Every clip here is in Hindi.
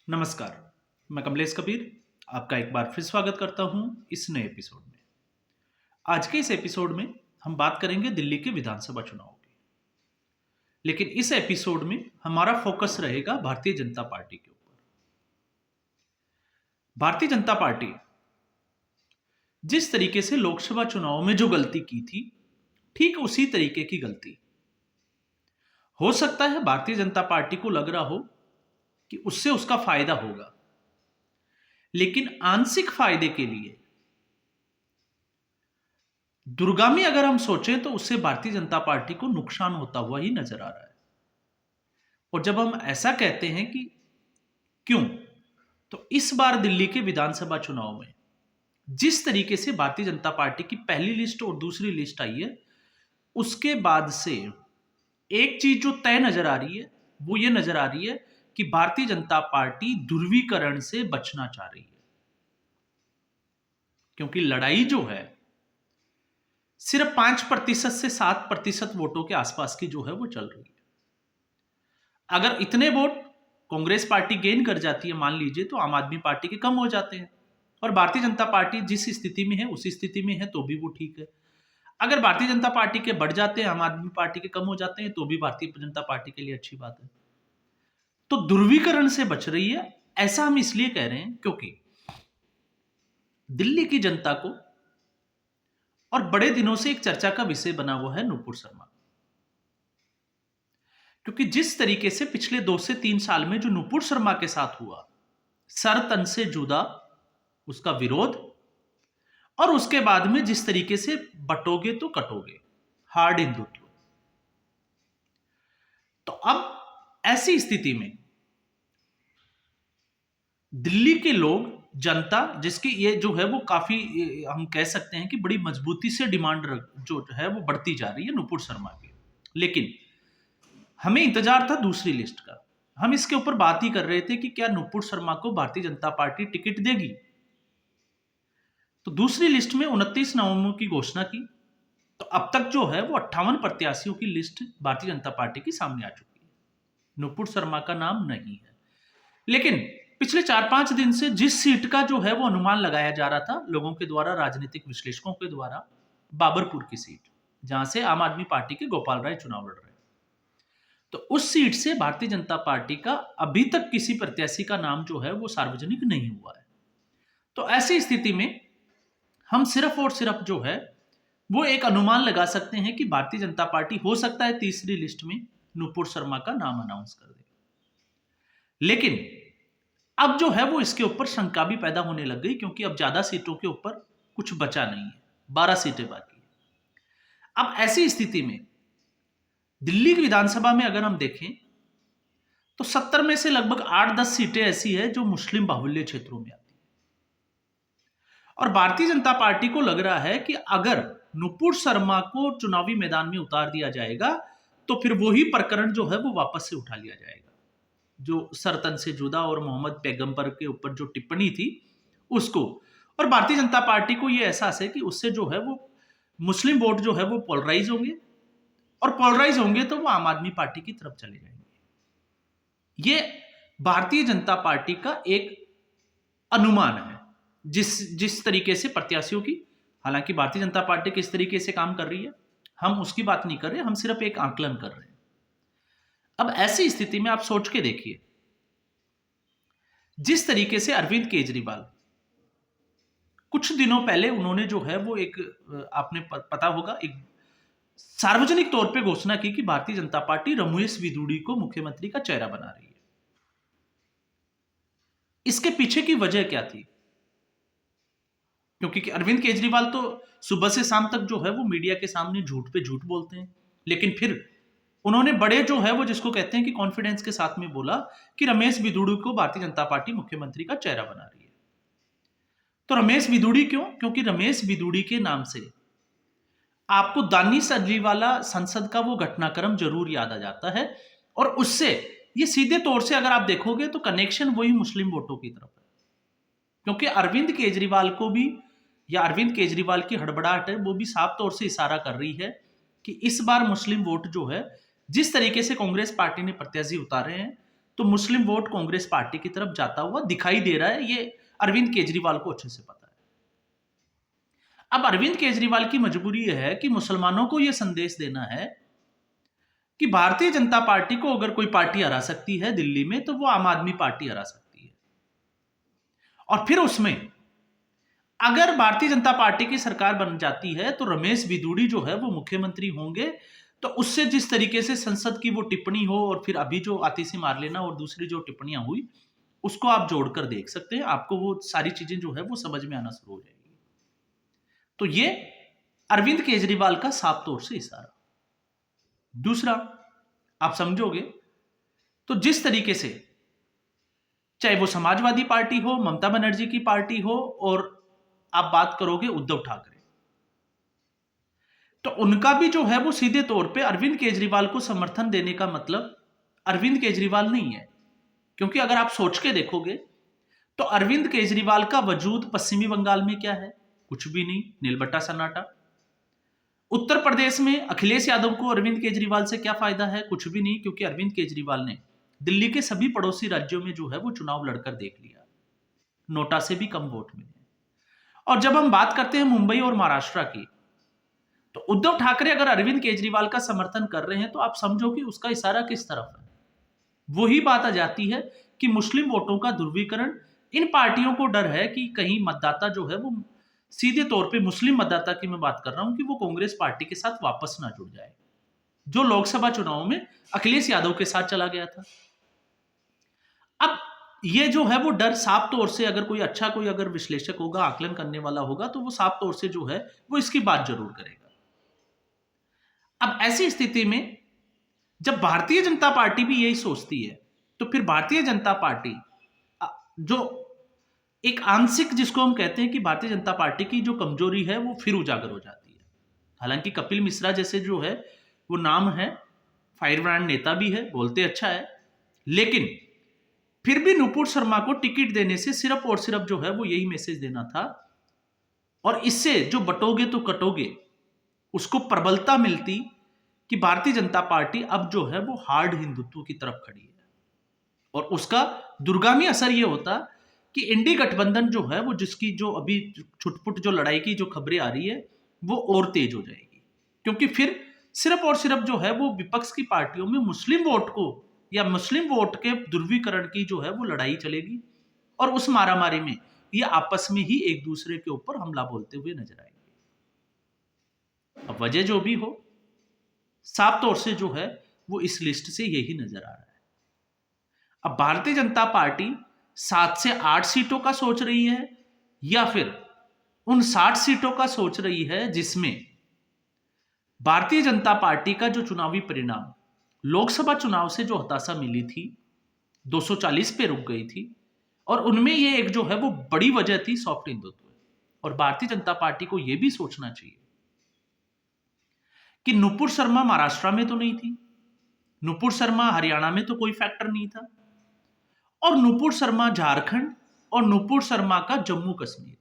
नमस्कार, मैं कमलेश कबीर आपका एक बार फिर स्वागत करता हूं इस नए एपिसोड में। आज के इस एपिसोड में हम बात करेंगे दिल्ली के विधानसभा चुनाव की। लेकिन इस एपिसोड में हमारा फोकस रहेगा भारतीय जनता पार्टी के ऊपर। भारतीय जनता पार्टी जिस तरीके से लोकसभा चुनाव में जो गलती की थी, ठीक उसी तरीके की गलती हो सकता है भारतीय जनता पार्टी को लग रहा हो कि उससे उसका फायदा होगा, लेकिन आंशिक फायदे के लिए दूरगामी अगर हम सोचें तो उससे भारतीय जनता पार्टी को नुकसान होता हुआ ही नजर आ रहा है। और जब हम ऐसा कहते हैं कि क्यों, तो इस बार दिल्ली के विधानसभा चुनाव में जिस तरीके से भारतीय जनता पार्टी की पहली लिस्ट और दूसरी लिस्ट आई है, उसके बाद से एक चीज जो तय नजर आ रही है वो ये नजर आ रही है कि भारतीय जनता पार्टी ध्रुवीकरण से बचना चाह रही है। क्योंकि लड़ाई जो है सिर्फ 5% से 7% वोटों के आसपास की जो है वो चल रही है। अगर इतने वोट कांग्रेस पार्टी गेन कर जाती है मान लीजिए, तो आम आदमी पार्टी के कम हो जाते हैं और भारतीय जनता पार्टी जिस स्थिति में है उसी स्थिति में है तो भी वो ठीक है। अगर भारतीय जनता पार्टी के बढ़ जाते हैं, आम आदमी पार्टी के कम हो जाते हैं, तो भी भारतीय जनता पार्टी के लिए अच्छी बात है। तो ध्रुवीकरण से बच रही है, ऐसा हम इसलिए कह रहे हैं क्योंकि दिल्ली की जनता को और बड़े दिनों से एक चर्चा का विषय बना हुआ है नुपुर शर्मा। क्योंकि जिस तरीके से पिछले 2 से 3 साल में जो नुपुर शर्मा के साथ हुआ, सर तन से जुदा उसका विरोध, और उसके बाद में जिस तरीके से बटोगे तो कटोगे, हार्ड हिंदुत्व। तो अब ऐसी स्थिति में दिल्ली के लोग, जनता, जिसकी ये जो है वो काफी हम कह सकते हैं कि बड़ी मजबूती से डिमांड जो है वो बढ़ती जा रही है नुपुर शर्मा की। लेकिन हमें इंतजार था दूसरी लिस्ट का। हम इसके ऊपर बात ही कर रहे थे कि क्या नुपुर शर्मा को भारतीय जनता पार्टी टिकट देगी। तो दूसरी लिस्ट में 29 नवंबर की घोषणा की, तो अब तक जो है वो 58 प्रत्याशियों की लिस्ट भारतीय जनता पार्टी की सामने आ चुकी है। नुपुर शर्मा का नाम नहीं है। लेकिन पिछले 4-5 दिन से जिस सीट का जो है वो अनुमान लगाया जा रहा था लोगों के द्वारा, राजनीतिक विश्लेषकों के द्वारा, बाबरपुर की सीट, जहां से आम आदमी पार्टी के गोपाल राय चुनाव लड़ रहे हैं, तो उस सीट से भारतीय जनता पार्टी का अभी तक किसी प्रत्याशी का नाम जो है वो सार्वजनिक नहीं हुआ है। तो ऐसी स्थिति में हम सिर्फ और सिर्फ जो है वो एक अनुमान लगा सकते हैं कि भारतीय जनता पार्टी हो सकता है तीसरी लिस्ट में नुपुर शर्मा का नाम अनाउंस कर दे। लेकिन अब जो है वो इसके ऊपर शंका भी पैदा होने लग गई, क्योंकि अब ज्यादा सीटों के ऊपर कुछ बचा नहीं है, 12 सीटें बाकी है। अब ऐसी स्थिति में दिल्ली की विधानसभा में अगर हम देखें तो 70 में से लगभग 8-10 सीटें ऐसी है जो मुस्लिम बाहुल्य क्षेत्रों में आती है। और भारतीय जनता पार्टी को लग रहा है कि अगर नुपुर शर्मा को चुनावी मैदान में उतार दिया जाएगा तो फिर वही प्रकरण जो है वो वापस से उठा लिया जाएगा, जो सरतन से जुदा और मोहम्मद पैगंबर के ऊपर जो टिप्पणी थी उसको। और भारतीय जनता पार्टी को यह एहसास है कि उससे जो है वो मुस्लिम वोट जो है वो पोलराइज होंगे, और पोलराइज होंगे तो वो आम आदमी पार्टी की तरफ चले जाएंगे। ये भारतीय जनता पार्टी का एक अनुमान है जिस तरीके से प्रत्याशियों की, हालांकि भारतीय जनता पार्टी किस तरीके से काम कर रही है हम उसकी बात नहीं कर रहे, हम सिर्फ एक आकलन कर रहे हैं। अब ऐसी स्थिति में आप सोच के देखिए, जिस तरीके से अरविंद केजरीवाल कुछ दिनों पहले उन्होंने जो है वो एक, आपने पता होगा, एक सार्वजनिक तौर पे घोषणा की कि भारतीय जनता पार्टी रमेश बिधूड़ी को मुख्यमंत्री का चेहरा बना रही है। इसके पीछे की वजह क्या थी? क्योंकि अरविंद केजरीवाल तो सुबह से शाम तक जो है वो मीडिया के सामने झूठ पे झूठ बोलते हैं, लेकिन फिर उन्होंने बड़े जो है वो जिसको कहते हैं कि कॉन्फिडेंस के साथ में बोला कि रमेश बिधूड़ी को भारतीय जनता पार्टी मुख्यमंत्री का चेहरा बना रही है। तो रमेश बिधूड़ी क्यों? क्योंकि रमेश बिधूड़ी के नाम से आपको दानिश अलीवाला संसद का वो घटनाक्रम जरूर याद आ जाता है, और उससे ये सीधे तौर से अगर आप देखोगे तो कनेक्शन वही मुस्लिम वोटों की तरफ है। क्योंकि अरविंद केजरीवाल को भी, या अरविंद केजरीवाल की हड़बड़ाहट है वो भी साफ तौर से इशारा कर रही है कि इस बार मुस्लिम वोट जो है, जिस तरीके से कांग्रेस पार्टी ने प्रत्याशी उतारे हैं, तो मुस्लिम वोट कांग्रेस पार्टी की तरफ जाता हुआ दिखाई दे रहा है। ये अरविंद केजरीवाल को अच्छे से पता है। अब अरविंद केजरीवाल की मजबूरी यह है कि मुसलमानों को यह संदेश देना है कि भारतीय जनता पार्टी को अगर कोई पार्टी हरा सकती है दिल्ली में, तो वो आम आदमी पार्टी हरा सकती है। और फिर उसमें अगर भारतीय जनता पार्टी की सरकार बन जाती है तो रमेश बिधूड़ी जो है वो मुख्यमंत्री होंगे। तो उससे जिस तरीके से संसद की वो टिप्पणी हो, और फिर अभी जो आतिशी मार लेना और दूसरी जो टिप्पणियां हुई, उसको आप जोड़कर देख सकते हैं। आपको वो सारी चीजें जो है वो समझ में आना शुरू हो जाएगी। तो ये अरविंद केजरीवाल का साफ तौर से इशारा। दूसरा, आप समझोगे तो जिस तरीके से चाहे वो समाजवादी पार्टी हो, ममता बनर्जी की पार्टी हो, और आप बात करोगे उद्धव ठाकरे, तो उनका भी जो है वो सीधे तौर पे अरविंद केजरीवाल को समर्थन देने का मतलब अरविंद केजरीवाल नहीं है। क्योंकि अगर आप सोच के देखोगे तो अरविंद केजरीवाल का वजूद पश्चिमी बंगाल में क्या है? कुछ भी नहीं, नीलबट्टा सन्नाटा। उत्तर प्रदेश में अखिलेश यादव को अरविंद केजरीवाल से क्या फायदा है? कुछ भी नहीं, क्योंकि अरविंद केजरीवाल ने दिल्ली के सभी पड़ोसी राज्यों में जो है वो चुनाव लड़कर देख लिया, नोटा से भी कम वोट मिले। और जब हम बात करते हैं मुंबई और महाराष्ट्र की, तो उद्धव ठाकरे अगर अरविंद केजरीवाल का समर्थन कर रहे हैं तो आप समझो कि उसका इशारा किस तरफ है। वही बात आ जाती है कि मुस्लिम वोटों का ध्रुवीकरण, इन पार्टियों को डर है कि कहीं मतदाता जो है वो सीधे तौर पे, मुस्लिम मतदाता की मैं बात कर रहा हूं, कि वो कांग्रेस पार्टी के साथ वापस ना जुड़ जाए, जो लोकसभा चुनाव में अखिलेश यादव के साथ चला गया था। अब ये जो है वो डर साफ तौर से, अगर कोई अच्छा कोई अगर विश्लेषक होगा, आकलन करने वाला होगा, तो वो साफ तौर से जो है वो इसकी बात जरूर करेगा। अब ऐसी स्थिति में जब भारतीय जनता पार्टी भी यही सोचती है, तो फिर भारतीय जनता पार्टी जो एक आंशिक, जिसको हम कहते हैं कि भारतीय जनता पार्टी की जो कमजोरी है वो फिर उजागर हो जाती है। हालांकि कपिल मिश्रा जैसे जो है वो नाम है, फायर ब्रांड नेता भी है, बोलते अच्छा है, लेकिन फिर भी नुपुर शर्मा को टिकट देने से सिर्फ और सिर्फ जो है वो यही मैसेज देना था, और इससे जो बटोगे तो कटोगे, उसको प्रबलता मिलती कि भारतीय जनता पार्टी अब जो है वो हार्ड हिंदुत्व की तरफ खड़ी है। और उसका दुर्गामी असर ये होता कि इंडी गठबंधन जो है वो, जिसकी जो अभी छुटपुट जो लड़ाई की जो खबरें आ रही है, वो और तेज हो जाएगी। क्योंकि फिर सिर्फ और सिर्फ जो है वो विपक्ष की पार्टियों में मुस्लिम वोट को, या मुस्लिम वोट के ध्रुवीकरण की जो है वो लड़ाई चलेगी, और उस मारामारी में ये आपस में ही एक दूसरे के ऊपर हमला बोलते हुए नजर आएंगे। अब वजह जो भी हो, साफ तौर से जो है वो इस लिस्ट से यही नजर आ रहा है। अब भारतीय जनता पार्टी 7 से 8 सीटों का सोच रही है, या फिर उन 60 सीटों का सोच रही है जिसमें भारतीय जनता पार्टी का जो चुनावी परिणाम लोकसभा चुनाव से जो हताशा मिली थी, 240 पे रुक गई थी, और उनमें ये एक जो है वो बड़ी वजह थी सॉफ्ट हिंदुत्व। और भारतीय जनता पार्टी को यह भी सोचना चाहिए कि नुपुर शर्मा महाराष्ट्र में तो नहीं थी, नुपुर शर्मा हरियाणा में तो कोई फैक्टर नहीं था, और नुपुर शर्मा झारखंड, और नुपुर शर्मा का जम्मू कश्मीर।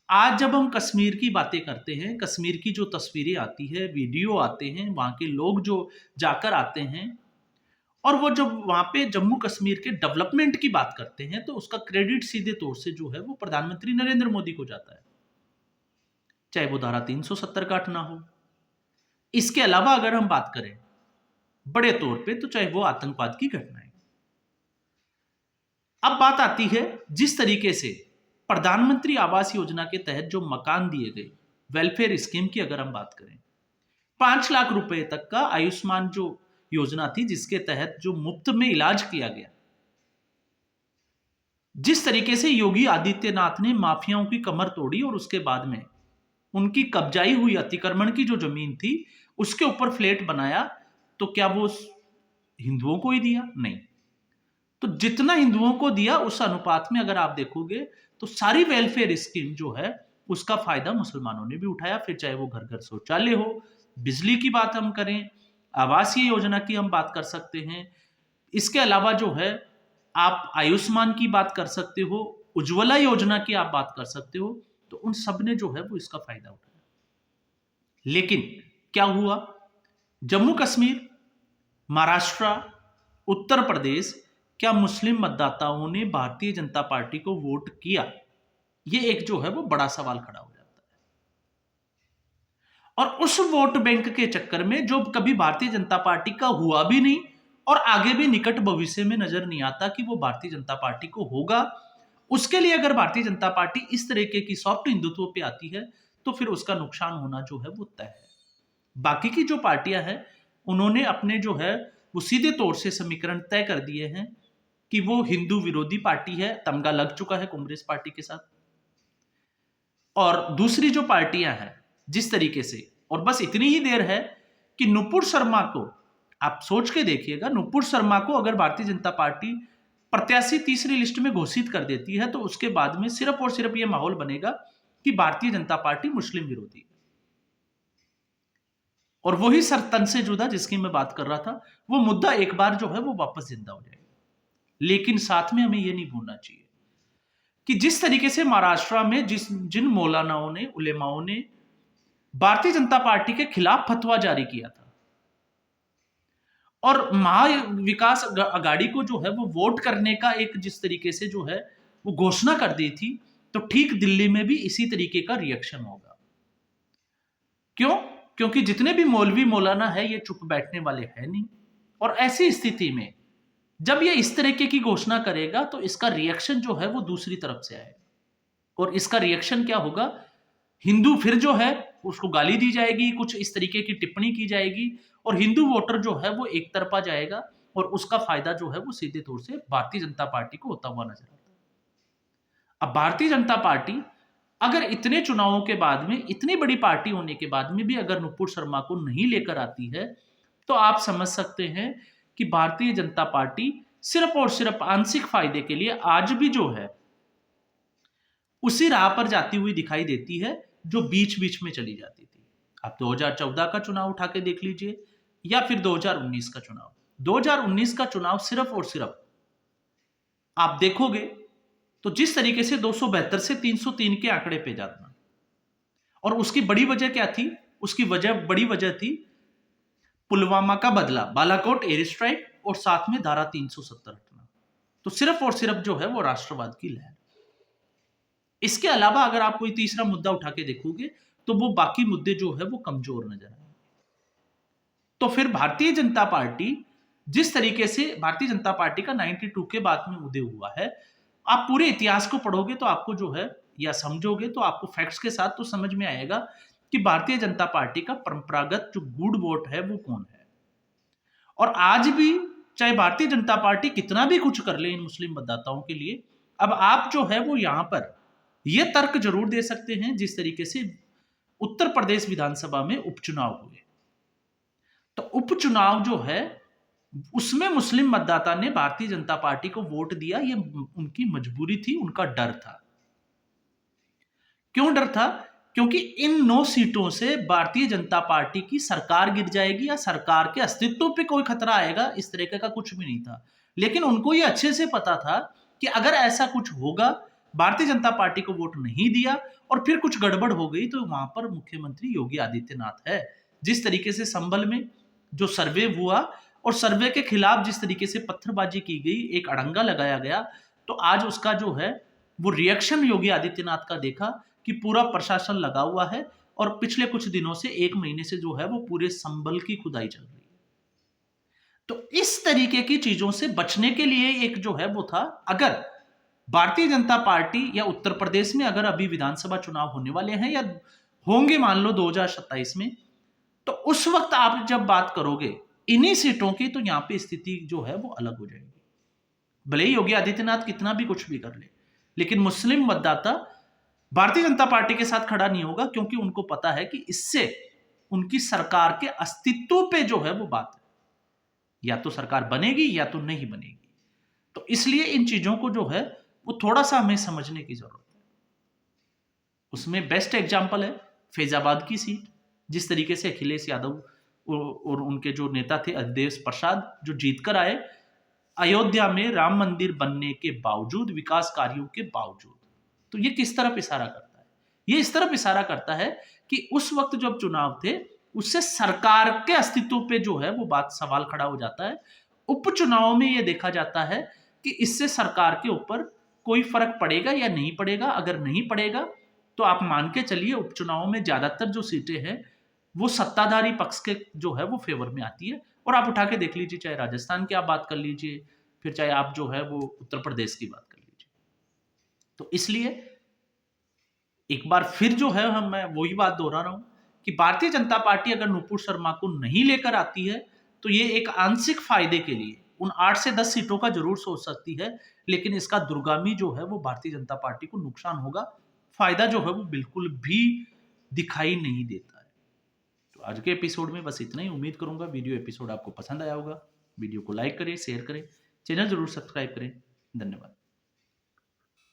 आज जब हम कश्मीर की बातें करते हैं, कश्मीर की जो तस्वीरें आती है, वीडियो आते हैं, वहां के लोग जो जाकर आते हैं, और वो जब वहां पे जम्मू कश्मीर के डेवलपमेंट की बात करते हैं, तो उसका क्रेडिट सीधे तौर से जो है वो प्रधानमंत्री नरेंद्र मोदी को जाता है, चाहे वो धारा 370 का हटना हो। इसके अलावा अगर हम बात करें बड़े तौर पे, तो चाहे वो आतंकवाद की घटनाएं। अब बात आती है जिस तरीके से प्रधानमंत्री आवास योजना के तहत जो मकान दिए गए, वेलफेयर स्कीम की अगर हम बात करें, 5 लाख रुपए तक का आयुष्मान जो योजना थी, जिसके तहत जो मुफ्त में इलाज किया गया, जिस तरीके से योगी आदित्यनाथ ने माफियाओं की कमर तोड़ी, और उसके बाद में उनकी कब्जाई हुई अतिक्रमण की जो जमीन थी उसके ऊपर फ्लैट बनाया, तो क्या वो हिंदुओं को ही दिया? नहीं। तो जितना हिंदुओं को दिया उस अनुपात में अगर आप देखोगे, तो सारी वेलफेयर स्कीम जो है उसका फायदा मुसलमानों ने भी उठाया। फिर चाहे वो घर घर शौचालय हो, बिजली की बात हम करें, आवासीय योजना की हम बात कर सकते हैं, इसके अलावा जो है आप आयुष्मान की बात कर सकते हो, उज्ज्वला योजना की आप बात कर सकते हो, तो उन सब ने जो है वो इसका फायदा उठाया। लेकिन क्या हुआ? जम्मू कश्मीर, महाराष्ट्र उत्तर प्रदेश, क्या मुस्लिम मतदाताओं ने भारतीय जनता पार्टी को वोट किया? ये एक जो है वो बड़ा सवाल खड़ा हो जाता है। और उस वोट बैंक के चक्कर में जो कभी भारतीय जनता पार्टी का हुआ भी नहीं और आगे भी निकट भविष्य में नजर नहीं आता कि वो भारतीय जनता पार्टी को होगा, उसके लिए अगर भारतीय जनता पार्टी इस तरीके की सॉफ्ट हिंदुत्व पे आती है तो फिर उसका नुकसान होना जो है वो तय है। बाकी की जो पार्टियां हैं उन्होंने अपने जो है वो सीधे तौर से समीकरण तय कर दिए हैं कि वो हिंदू विरोधी पार्टी है, तमगा लग चुका है कांग्रेस पार्टी के साथ। और दूसरी जो पार्टियां हैं जिस तरीके से, और बस इतनी ही देर है कि नुपुर शर्मा को, आप सोच के देखिएगा, नुपुर शर्मा को अगर भारतीय जनता पार्टी प्रत्याशी तीसरी लिस्ट में घोषित कर देती है तो उसके बाद में सिर्फ और सिर्फ यह माहौल बनेगा कि भारतीय जनता पार्टी मुस्लिम विरोधी है। और वही सर तन से जुदा जिसकी मैं बात कर रहा था, वो मुद्दा एक बार जो है वो वापस जिंदा हो जाएगा। लेकिन साथ में हमें यह नहीं भूलना चाहिए कि जिस तरीके से महाराष्ट्र में जिन मौलानाओं ने, उलेमाओं ने भारतीय जनता पार्टी के खिलाफ फतवा जारी किया था और महा विकास अघाड़ी को जो है वो वोट करने का एक जिस तरीके से जो है वो घोषणा कर दी थी, तो ठीक दिल्ली में भी इसी तरीके का रिएक्शन होगा। क्यों? क्योंकि जितने भी मौलवी मौलाना है ये चुप बैठने वाले हैं नहीं। और ऐसी स्थिति में जब ये इस तरीके की घोषणा करेगा तो इसका रिएक्शन जो है वो दूसरी तरफ से आएगा। और इसका रिएक्शन क्या होगा? हिंदू फिर जो है उसको गाली दी जाएगी, कुछ इस तरीके की टिप्पणी की जाएगी और हिंदू वोटर जो है वो एक तरफा जाएगा और उसका फायदा जो है वो सीधे तौर से भारतीय जनता पार्टी को होता हुआ नजर आता है। अब भारतीय जनता पार्टी अगर इतने चुनावों के बाद में, इतनी बड़ी पार्टी होने के बाद में भी अगर नुपुर शर्मा को नहीं लेकर आती है तो आप समझ सकते हैं कि भारतीय जनता पार्टी सिर्फ और सिर्फ आंशिक फायदे के लिए आज भी जो है उसी राह पर जाती हुई दिखाई देती है जो बीच बीच में चली जाती थी। आप 2014 का चुनाव उठा के देख लीजिए या फिर 2019 का चुनाव। 2019 का चुनाव सिर्फ और सिर्फ आप देखोगे तो जिस तरीके से 272 से 303 के आंकड़े पे जाना, और उसकी बड़ी वजह क्या थी? उसकी बड़ी वजह थी पुलवामा का बदला, बालाकोट एयर स्ट्राइक और साथ में धारा 370 हटना। तो सिर्फ और सिर्फ जो है वो राष्ट्रवाद की लहर। इसके अलावा अगर आप कोई तीसरा मुद्दा उठा के देखोगे तो वो बाकी मुद्दे जो है वो कमजोर नजर आएंगे। तो फिर भारतीय जनता पार्टी जिस तरीके से, भारतीय जनता पार्टी का 92 के बाद में उदय हुआ है, आप पूरे इतिहास को पढ़ोगे तो आपको जो है, या समझोगे तो आपको फैक्ट्स के साथ तो समझ में आएगा कि भारतीय जनता पार्टी का परंपरागत जो गुड वोट है वो कौन है। और आज भी चाहे भारतीय जनता पार्टी कितना भी कुछ कर ले इन मुस्लिम मतदाताओं के लिए, अब आप जो है वो यहां पर यह तर्क जरूर दे सकते हैं जिस तरीके से उत्तर प्रदेश विधानसभा में उपचुनाव हुए, तो उपचुनाव जो है उसमें मुस्लिम मतदाता ने भारतीय जनता पार्टी को वोट दिया, ये उनकी मजबूरी थी, उनका डर था। क्यों डर था? क्योंकि इन 9 सीटों से भारतीय जनता पार्टी की सरकार गिर जाएगी या सरकार के अस्तित्व पे कोई खतरा आएगा, इस तरीके का कुछ भी नहीं था। लेकिन उनको यह अच्छे से पता था कि अगर ऐसा कुछ होगा, भारतीय जनता पार्टी को वोट नहीं दिया और फिर कुछ गड़बड़ हो गई, तो वहां पर मुख्यमंत्री योगी आदित्यनाथ है। जिस तरीके से संभल में जो सर्वे हुआ और सर्वे के खिलाफ जिस तरीके से पत्थरबाजी की गई, एक अड़ंगा लगाया गया, तो आज उसका जो है वो रिएक्शन योगी आदित्यनाथ का देखा कि पूरा प्रशासन लगा हुआ है और पिछले कुछ दिनों से, 1 महीने से जो है वो पूरे संभल की खुदाई चल रही है। तो इस तरीके की चीजों से बचने के लिए एक जो है वो था, अगर भारतीय जनता पार्टी या उत्तर प्रदेश में अगर अभी विधानसभा चुनाव होने वाले हैं या होंगे मान लो 2027 में, तो उस वक्त आप जब बात करोगे इन्हीं सीटों की, तो यहां पे स्थिति जो है वो अलग हो जाएगी। भले ही योगी आदित्यनाथ कितना भी कुछ भी कर ले, लेकिन मुस्लिम मतदाता भारतीय जनता पार्टी के साथ खड़ा नहीं होगा, क्योंकि उनको पता है कि इससे उनकी सरकार के अस्तित्व पे जो है वो बात है, या तो सरकार बनेगी या तो नहीं बनेगी। तो इसलिए इन चीजों को जो है वो थोड़ा सा हमें समझने की जरूरत है। उसमें बेस्ट एग्जांपल है फैजाबाद की सीट, जिस तरीके से अखिलेश यादव और उनके जो नेता थे अधेश प्रसाद जो जीतकर आए, अयोध्या में राम मंदिर बनने के बावजूद, विकास कार्यों के बावजूद। तो ये किस तरफ इशारा करता है? ये इस तरफ इशारा करता है कि उस वक्त जब चुनाव थे उससे सरकार के अस्तित्व पे जो है वो बात, सवाल खड़ा हो जाता है उपचुनाव में ये देखा जाता है कि इससे सरकार के ऊपर कोई फर्क पड़ेगा या नहीं पड़ेगा। अगर नहीं पड़ेगा तो आप मान के चलिए उपचुनाव में ज्यादातर जो सीटें हैं वो सत्ताधारी पक्ष के जो है वो फेवर में आती है। और आप उठा के देख लीजिए, चाहे राजस्थान की आप बात कर लीजिए, फिर चाहे आप जो है वो उत्तर प्रदेश की बात कर लीजिए। तो इसलिए एक बार फिर जो है हम मैं वही बात दोहरा रहा हूं कि भारतीय जनता पार्टी अगर नुपुर शर्मा को नहीं लेकर आती है तो ये एक आंशिक फायदे के लिए उन 8 से 10 सीटों का जरूर सोच सकती है, लेकिन इसका दुर्गामी जो है वो भारतीय जनता पार्टी को नुकसान होगा। फायदा जो है वो बिल्कुल भी दिखाई नहीं देता है। तो आज के एपिसोड में बस इतना ही। उम्मीद करूंगा वीडियो एपिसोड आपको पसंद आया होगा। वीडियो को लाइक करें, शेयर करें, चैनल जरूर सब्सक्राइब करें। धन्यवाद।